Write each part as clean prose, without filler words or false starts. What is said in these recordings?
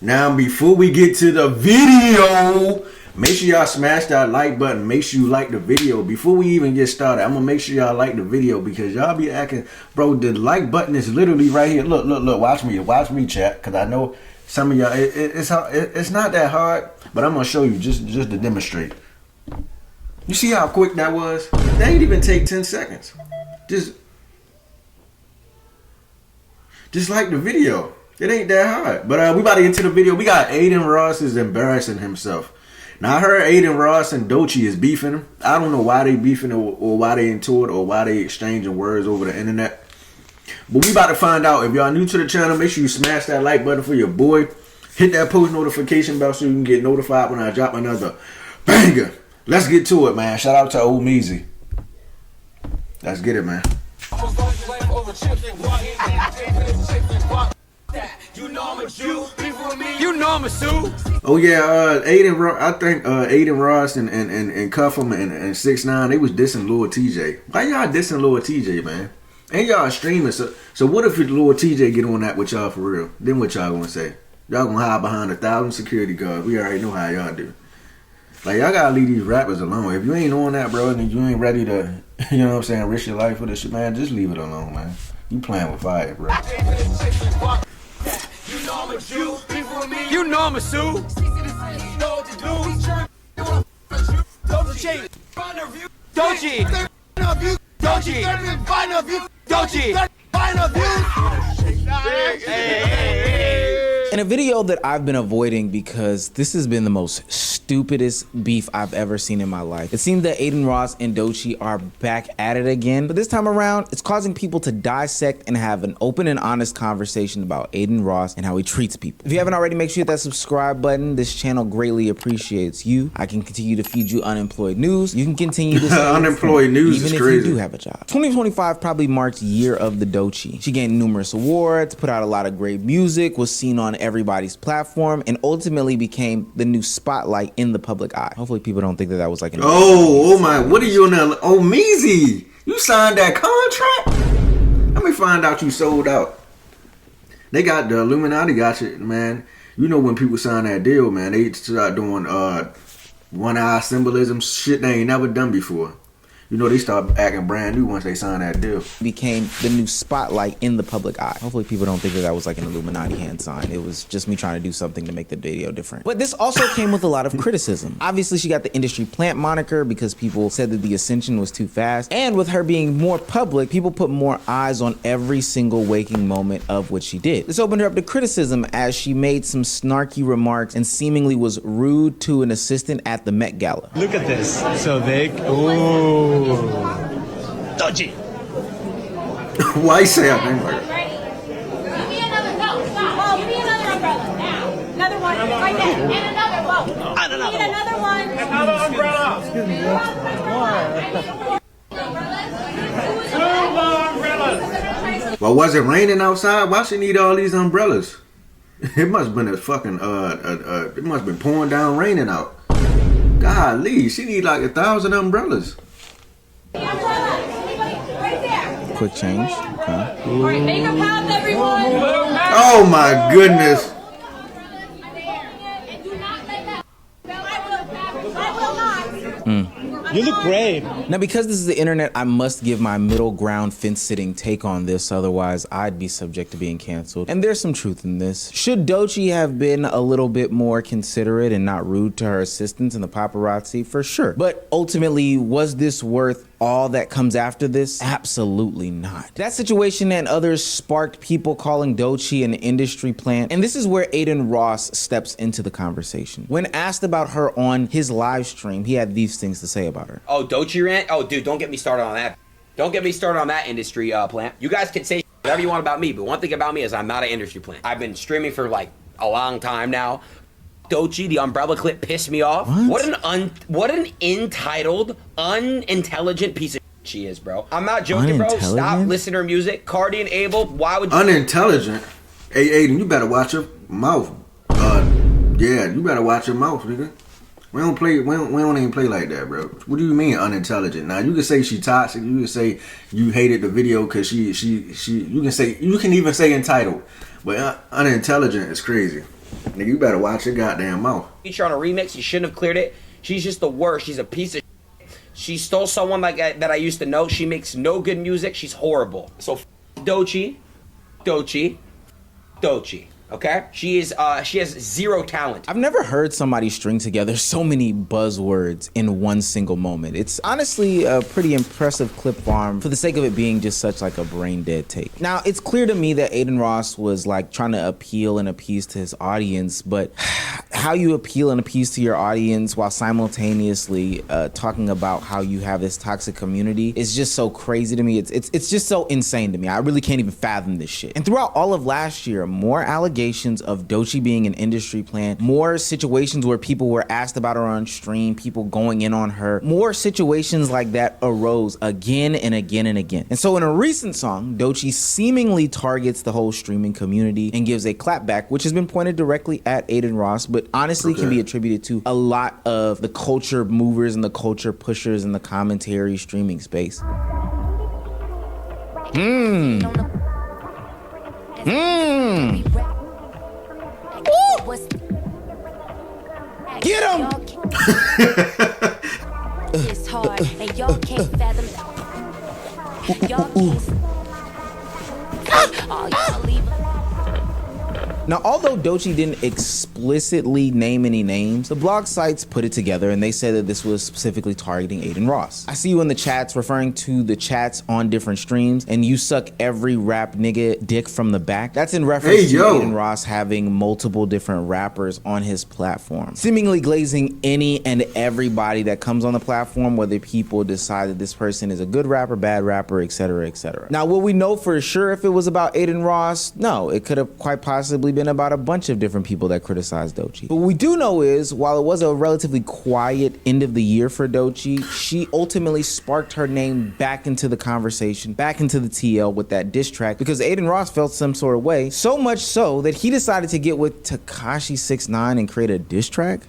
Now, before we get to the video, make sure y'all smash that like button. Make sure you like the video. Before we even get started, I'm going to make sure y'all like the video because y'all be acting... Bro, the like button is literally right here. Look, look, look. Watch me, chat. Because I know some of y'all... It's not that hard, but I'm going to show you just to demonstrate. You see how quick that was? That ain't even take 10 seconds. Just like the video. It ain't that hard. But we about to get to the video. We got Adin Ross is embarrassing himself. Now I heard Adin Ross and DOECHII is beefing. I don't know why they beefing or why they into it or why they exchanging words over the internet. But we about to find out. If y'all new to the channel, make sure you smash that like button for your boy. Hit that post notification bell so you can get notified when I drop another banger. Let's get to it, man. Shout out to Old Meezy. Let's get it, man. You know I'm a Sue. Oh yeah, I think Adin Ross and Cuffham and 6ix9ine, they was dissing Lil TJ. Why y'all dissing Lil TJ, man? Ain't y'all streaming? So what if Lil TJ get on that with y'all for real? Then what y'all gonna say? Y'all gonna hide behind 1,000 security guards. We already know how y'all do. Like, y'all gotta leave these rappers alone. If you ain't on that, bro, and you ain't ready to, you know what I'm saying, risk your life for this shit, man, just leave it alone, man. You playing with fire, bro. You know I'm a Sue. In a video that I've been avoiding because this has been the most stupidest beef I've ever seen in my life. It seems that Adin Ross and DOECHII are back at it again, but this time around, it's causing people to dissect and have an open and honest conversation about Adin Ross and how he treats people. If you haven't already, make sure you hit that subscribe button. This channel greatly appreciates you. I can continue to feed you unemployed news. You can continue to unemployed news even is if crazy. You do have a job. 2025 probably marked year of the DOECHII. She gained numerous awards, put out a lot of great music, was seen on everybody's platform, and ultimately became the new spotlight in the public eye. Hopefully people don't think that that was like an... Oh my, what are you now? Oh, Meezy, you signed that contract? Let me find out you sold out. They got the Illuminati got you, man. You know when people sign that deal, man, they start doing one eye symbolism shit they ain't never done before. You know, they start acting brand new once they sign that deal. Became the new spotlight in the public eye. Hopefully people don't think that that was like an Illuminati hand sign. It was just me trying to do something to make the video different. But this also came with a lot of criticism. Obviously, she got the industry plant moniker because people said that the ascension was too fast. And with her being more public, people put more eyes on every single waking moment of what she did. This opened her up to criticism as she made some snarky remarks and seemingly was rude to an assistant at the Met Gala. Look at this. So they... Ooh. DOECHII. Why you say I think like that? Give me another, no, stop. Oh, give me another umbrella now. Another one right there. And another one. I need another one. Another umbrella. Excuse me. Two umbrellas. Well, was it raining outside? Why she need all these umbrellas? It must have been a fucking it must have been pouring down raining out. Golly, she need like 1,000 umbrellas. Quick change. Okay. Alright, makeup house, everyone. Oh my goodness. And do not let that I will not. You look great. Now, because this is the internet, I must give my middle ground fence-sitting take on this, otherwise I'd be subject to being canceled. And there's some truth in this. Should DOECHII have been a little bit more considerate and not rude to her assistants and the paparazzi? For sure. But ultimately, was this worth all that comes after this? Absolutely not. That situation and others sparked people calling DOECHII an industry plant, and this is where Adin Ross steps into the conversation. When asked about her on his live stream, he had these things to say about her. Oh, DOECHII rant? Oh, dude, don't get me started on that. Don't get me started on that industry plant. You guys can say whatever you want about me, but one thing about me is I'm not an industry plant. I've been streaming for like a long time now. DOECHII, the umbrella clip pissed me off. What an entitled, unintelligent piece of shit she is, bro. I'm not joking, bro. Stop listening to her music. Cardi and Abel, why would you... Unintelligent? Hey, Adin, you better watch your mouth. Yeah, you better watch your mouth, nigga. We don't even play like that, bro. What do you mean unintelligent? Now you can say she toxic. You can say you hated the video because you can even say entitled, but unintelligent is crazy. Nigga, you better watch your goddamn mouth. Feature on a remix. You shouldn't have cleared it. She's just the worst. She's a piece of shit. She stole someone that I used to know. She makes no good music. She's horrible. So DOECHII. Okay? She has zero talent. I've never heard somebody string together so many buzzwords in one single moment. It's honestly a pretty impressive clip farm for the sake of it being just such like a brain dead take. Now, it's clear to me that Adin Ross was like trying to appeal and appease to his audience, but how you appeal and appease to your audience while simultaneously talking about how you have this toxic community is just so crazy to me. It's just so insane to me. I really can't even fathom this shit. And throughout all of last year, more allegations of DOECHII being an industry plant, more situations where people were asked about her on stream, people going in on her, more situations like that arose again and again and again. And so in a recent song, DOECHII seemingly targets the whole streaming community and gives a clapback, which has been pointed directly at Adin Ross, but honestly can be attributed to a lot of the culture movers and the culture pushers in the commentary streaming space. Get him! It's hard, and y'all can't fathom. Y'all can't. Oh, y'all leave. Now, although DOECHII didn't explicitly name any names, the blog sites put it together and they said that this was specifically targeting Adin Ross. I see you in the chats referring to the chats on different streams and you suck every rap nigga dick from the back. That's in reference to Adin Ross having multiple different rappers on his platform, seemingly glazing any and everybody that comes on the platform, whether people decide that this person is a good rapper, bad rapper, etc., etc. Now, will we know for sure if it was about Adin Ross? No, it could have quite possibly been about a bunch of different people that criticized DOECHII. But what we do know is, while it was a relatively quiet end of the year for DOECHII, she ultimately sparked her name back into the conversation, back into the TL with that diss track, because Adin Ross felt some sort of way, so much so that he decided to get with Tekashi 6ix9ine and create a diss track.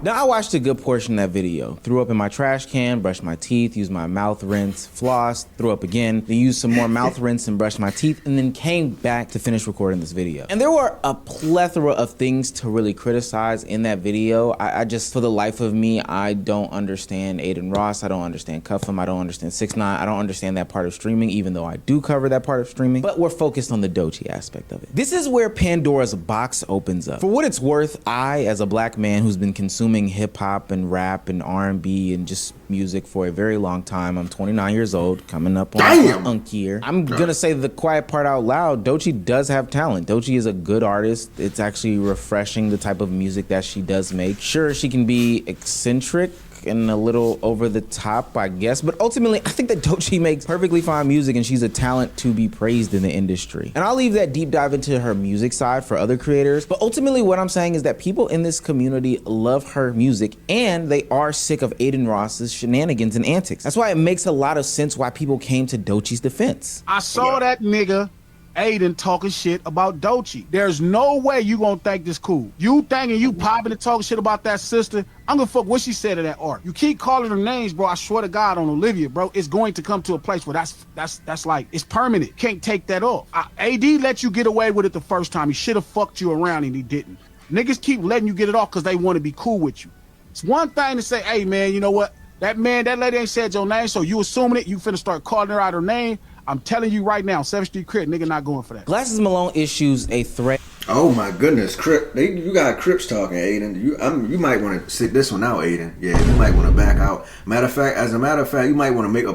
Now, I watched a good portion of that video, threw up in my trash can, brushed my teeth, used my mouth rinse, flossed, threw up again, then used some more mouth rinse and brushed my teeth, and then came back to finish recording this video. And there were a plethora of things to really criticize in that video. I just, for the life of me, I don't understand Adin Ross, I don't understand Cuffham, I don't understand 6ix9ine, I don't understand that part of streaming, even though I do cover that part of streaming, but we're focused on the DOECHII aspect of it. This is where Pandora's box opens up. For what it's worth, I, as a black man who's been consuming hip-hop and rap and R&B and just music for a very long time. I'm 29 years old, coming up on my unk year. I'm gonna say the quiet part out loud. DOECHII does have talent. DOECHII is a good artist. It's actually refreshing, the type of music that she does make. Sure, she can be eccentric and a little over the top, I guess, but ultimately I think that DOECHII makes perfectly fine music and she's a talent to be praised in the industry. And I'll leave that deep dive into her music side for other creators, but ultimately what I'm saying is that people in this community love her music and they are sick of Adin Ross's shenanigans and antics. That's why it makes a lot of sense why people came to DOECHI's defense. I saw that nigga Adin talking shit about DOECHII. There's no way you gonna think this cool. You thinking you popping and talking shit about that sister? I'm gonna fuck what she said in that art. You keep calling her names, bro. I swear to God on Olivia, bro. It's going to come to a place where that's like, it's permanent. Can't take that off. AD let you get away with it the first time. He should have fucked you around and he didn't. Niggas keep letting you get it off because they want to be cool with you. It's one thing to say, hey man, you know what? That lady ain't said your name, so you assuming it, you finna start calling her out her name. I'm telling you right now, 7th Street Crip, nigga not going for that. Glasses Malone issues a threat. Oh my goodness, Crip. You got Crips talking, Adin. You might want to sit this one out, Adin. Yeah, you might want to back out. As a matter of fact, you might want to make a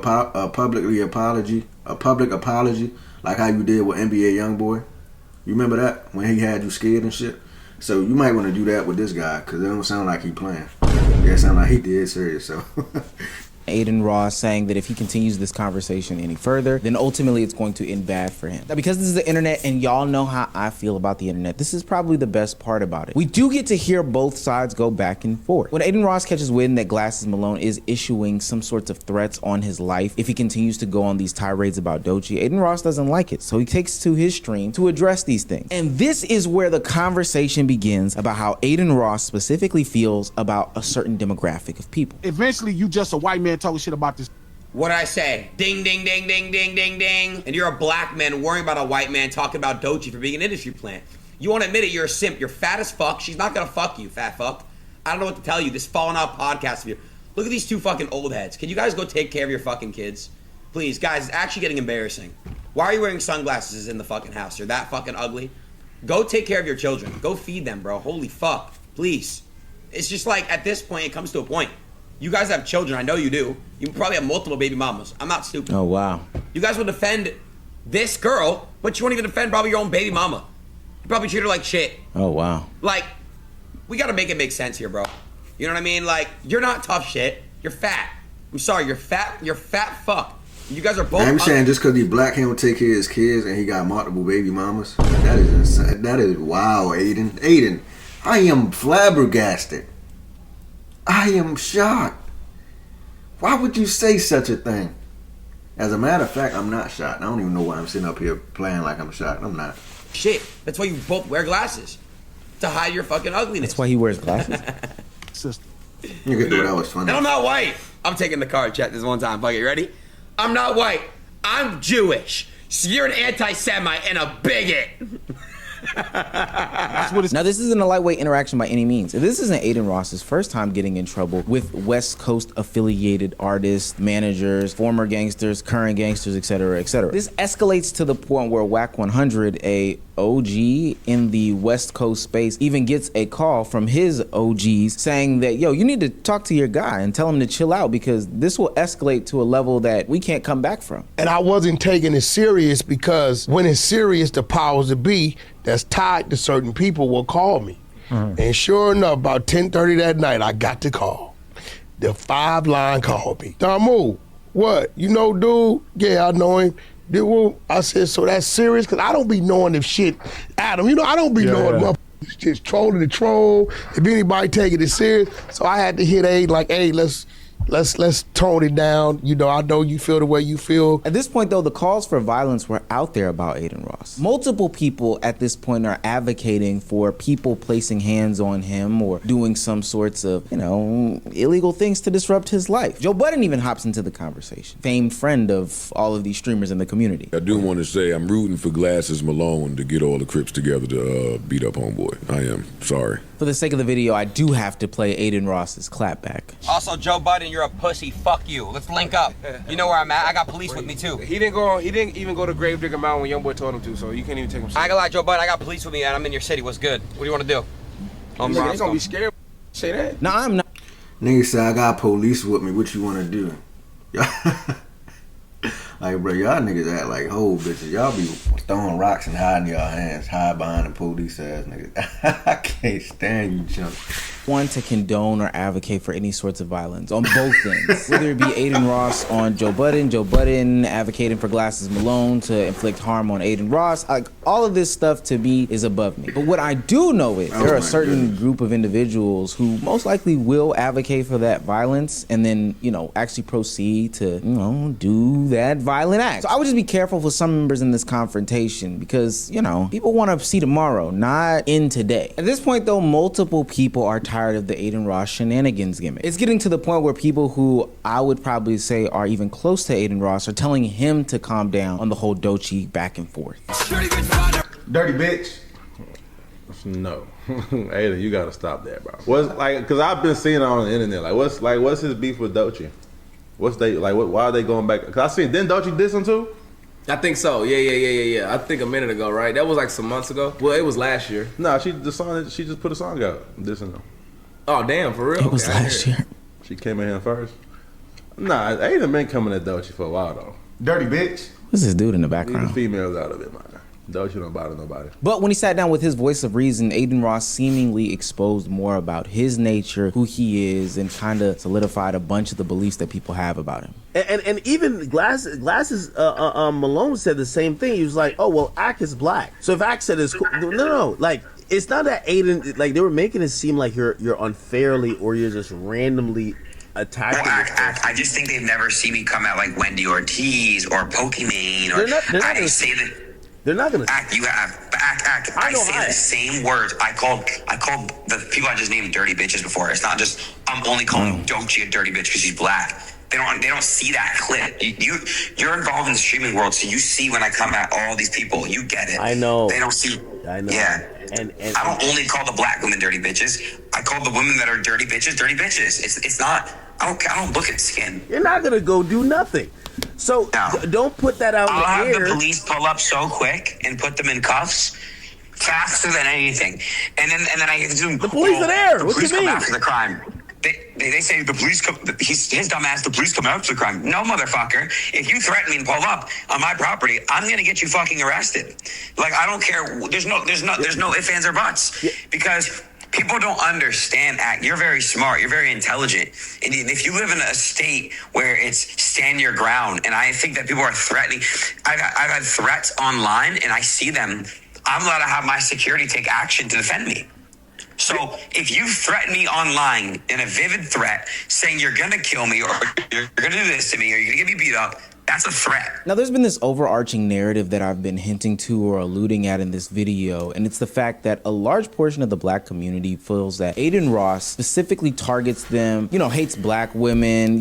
public apology, like how you did with NBA YoungBoy. You remember that when he had you scared and shit? So you might want to do that with this guy, because it don't sound like he playing. Yeah, it sound like he did serious. So Adin Ross saying that if he continues this conversation any further, then ultimately it's going to end bad for him. Now, because this is the internet and y'all know how I feel about the internet, this is probably the best part about it. We do get to hear both sides go back and forth. When Adin Ross catches wind that Glasses Malone is issuing some sorts of threats on his life if he continues to go on these tirades about DOECHII, Adin Ross doesn't like it, so he takes to his stream to address these things. And this is where the conversation begins about how Adin Ross specifically feels about a certain demographic of people. Eventually, you just a white man talking shit about this. What did I say? Ding, ding, ding, ding, ding, ding, ding. And you're a black man worrying about a white man talking about DOECHII for being an industry plant. You won't admit it, you're a simp. You're fat as fuck. She's not gonna fuck you, fat fuck. I don't know what to tell you. This falling out podcast of you. Look at these two fucking old heads. Can you guys go take care of your fucking kids? Please, guys, it's actually getting embarrassing. Why are you wearing sunglasses in the fucking house? You're that fucking ugly. Go take care of your children. Go feed them, bro. Holy fuck. Please. It's just like, at this point, it comes to a point. You guys have children. I know you do. You probably have multiple baby mamas. I'm not stupid. Oh, wow. You guys will defend this girl, but you won't even defend probably your own baby mama. You probably treat her like shit. Oh, wow. Like, we gotta make it make sense here, bro. You know what I mean? Like, you're not tough shit. You're fat. I'm sorry, you're fat. You're fat fuck. You guys are both. I'm saying just because he's black, he don't take care of his kids, and he got multiple baby mamas. That is insane. That is wow, Adin. Adin, I am flabbergasted. I am shocked. Why would you say such a thing? As a matter of fact, I'm not shocked. I don't even know why I'm sitting up here playing like I'm shocked. I'm not. Shit. That's why you both wear glasses. To hide your fucking ugliness. That's why he wears glasses. Sister. You can do that was funny. And I'm not white. I'm taking the card. Chat this one time. Fuck it. You ready? I'm not white. I'm Jewish. So you're an anti-Semite and a bigot. That's what it's. Now, this isn't a lightweight interaction by any means. This isn't Adin Ross's first time getting in trouble with West Coast affiliated artists, managers, former gangsters, current gangsters, etc., etc. This escalates to the point where Whack 100, a OG in the West Coast space, even gets a call from his OGs saying that, yo, you need to talk to your guy and tell him to chill out because this will escalate to a level that we can't come back from. And I wasn't taking it serious because when it's serious, the powers that be that's tied to certain people will call me. And sure enough, about 10:30 that night, I got the call. The 5 line called me. Damu, what? You know dude? Yeah, I know him. I said, so that's serious? Because I don't be knowing if shit, Adam, you know, I don't be knowing motherfuckers just trolling the troll, if anybody taking it serious. So I had to hit Aid like, hey, let's tone it down. You know, I know you feel the way you feel. At this point, though, the calls for violence were out there about Adin Ross. Multiple people at this point are advocating for people placing hands on him or doing some sorts of, you know, illegal things to disrupt his life. Joe Budden even hops into the conversation. Famed friend of all of these streamers in the community. I do want to say I'm rooting for Glasses Malone to get all the Crips together to beat up homeboy. I am. Sorry. For the sake of the video, I do have to play Adin Ross's clapback. Also, Joe Budden, you're a pussy. Fuck you. Let's link up. You know where I'm at. I got police with me too. He didn't even go to Gravedigger Mountain when Youngboy told him to, so you can't even take him. I ain't gonna lie, Joe Budden. I got police with me, and I'm in your city. What's good? What do you want to do? He's gonna be scared. Say that. No, I'm not. Nigga said I got police with me. What you want to do? Like, bro, y'all niggas act like whole bitches. Y'all be throwing rocks and hiding your hands, hide behind the police ass niggas. I can't stand you, chump. One to condone or advocate for any sorts of violence on both ends. Whether it be Adin Ross on Joe Budden advocating for Glasses Malone to inflict harm on Adin Ross, like all of this stuff to me is above me. But what I do know is there are a certain group of individuals who most likely will advocate for that violence and then, you know, actually proceed to, you know, do that violent act. So I would just be careful for some members in this confrontation because, you know, people want to see tomorrow, not in today. At this point though, multiple people are tired of the Adin Ross shenanigans gimmick. It's getting to the point where people who I would probably say are even close to Adin Ross are telling him to calm down on the whole DOECHII back and forth. Dirty bitch. No. Adin, you gotta stop that, bro. What's like, cause I've been seeing it on the internet. What's his beef with DOECHII? Why are they going back? Cause I seen, didn't DOECHII diss him too? I think so. Yeah. I think a minute ago, right? That was like some months ago. Well, it was last year. No, she just put a song out dissing him. Oh, damn, for real? It was last year. She came in here first. Nah, Adin been coming at DOECHII for a while though. Dirty bitch. What's this dude in the Leave background? the females out of it, man. Doechii don't bother nobody. But when he sat down with his voice of reason, Adin Ross seemingly exposed more about his nature, who he is, and kind of solidified a bunch of the beliefs that people have about him. And even Glasses Malone said the same thing. He was like, "Oh well, Ak is black. So if Ak said it's cool, no, like it's not that Adin, like they were making it seem like you're unfairly or you're just randomly attacking." Well, I just think they've never seen me come out like Wendy Ortiz or Pokimane. Or I say that. They're not gonna. You have I say the same words. I called the people I just named dirty bitches before. It's not just I'm only calling DOECHII a dirty bitch because she's black. They don't see that clip. You're involved in the streaming world, so you see when I come at all these people. You get it. I know. They don't see. I know. Yeah. And I don't only call the black women dirty bitches. I call the women that are dirty bitches dirty bitches. It's not. I don't look at skin. You're not gonna go do nothing. So don't put that out in the air. I'll have the police pull up so quick and put them in cuffs faster than anything. And then I get to do the police are there. What police you mean? come after the crime. They say the police come. His dumb ass. The police come after the crime. No, motherfucker. If you threaten me and pull up on my property, I'm gonna get you fucking arrested. Like I don't care. There's no ifs, ands, or buts because. People don't understand. You're very smart. You're very intelligent. And if you live in a state where it's stand your ground, and I think that people are threatening, I've had threats online, and I see them. I'm allowed to have my security take action to defend me. So if you threaten me online in a vivid threat, saying you're gonna kill me or you're gonna do this to me or you're gonna get me beat up, that's a threat. Now, there's been this overarching narrative that I've been hinting to or alluding at in this video, and it's the fact that a large portion of the black community feels that Adin Ross specifically targets them, hates black women,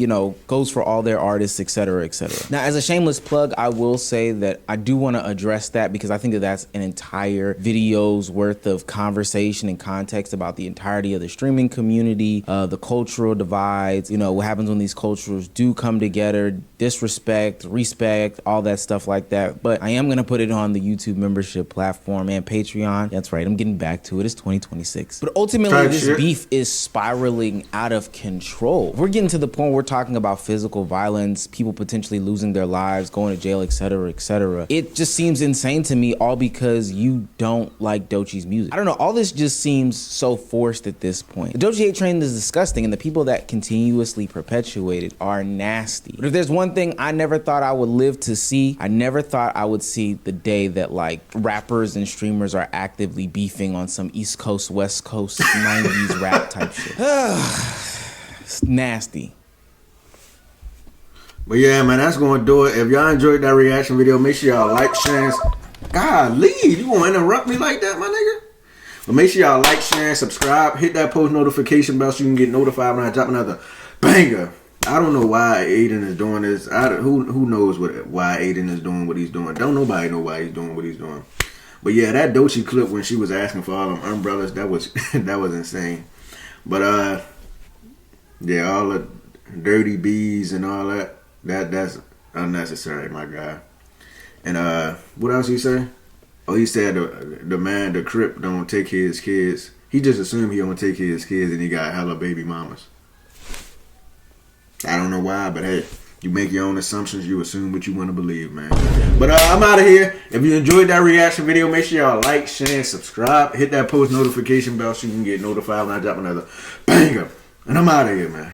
goes for all their artists, etc., etc. Now, as a shameless plug, I will say that I do want to address that because I think that that's an entire video's worth of conversation and context about the entirety of the streaming community, the cultural divides, what happens when these cultures do come together, disrespect, respect, all that stuff like that. But I am going to put it on the YouTube membership platform and Patreon. That's right, I'm getting back to it. It's 2026. But ultimately, this beef is spiraling out of control. We're getting to the point where we're talking about physical violence, people potentially losing their lives, going to jail, etc., etc. It just seems insane to me, all because you don't like DOECHI's music. I don't know, all this just seems so forced at this point. The DOECHI hate train is disgusting, and the people that continuously perpetuate it are nasty. But if there's one thing I never thought I would live to see, I never thought I would see the day that rappers and streamers are actively beefing on some East Coast, West Coast 90s rap type shit. It's nasty. But yeah, man, that's gonna do it. If y'all enjoyed that reaction video, make sure y'all like, share, and golly, you gonna interrupt me like that, my nigga? But make sure y'all like, share, and subscribe. Hit that post notification bell so you can get notified when I drop another banger. I don't know why Adin is doing this. Who knows why Adin is doing what he's doing. Don't nobody know why he's doing what he's doing. But yeah, that DOECHI clip when she was asking for all them umbrellas, that was insane. But yeah, all the dirty bees and all that's unnecessary, my guy. And what else he say? Oh, he said the Crip don't take his kids. He just assumed he don't take his kids and he got hella baby mamas. I don't know why, but hey, you make your own assumptions. You assume what you want to believe, man. But I'm out of here. If you enjoyed that reaction video, make sure y'all like, share, and subscribe. Hit that post notification bell so you can get notified when I drop another banger. And I'm out of here, man.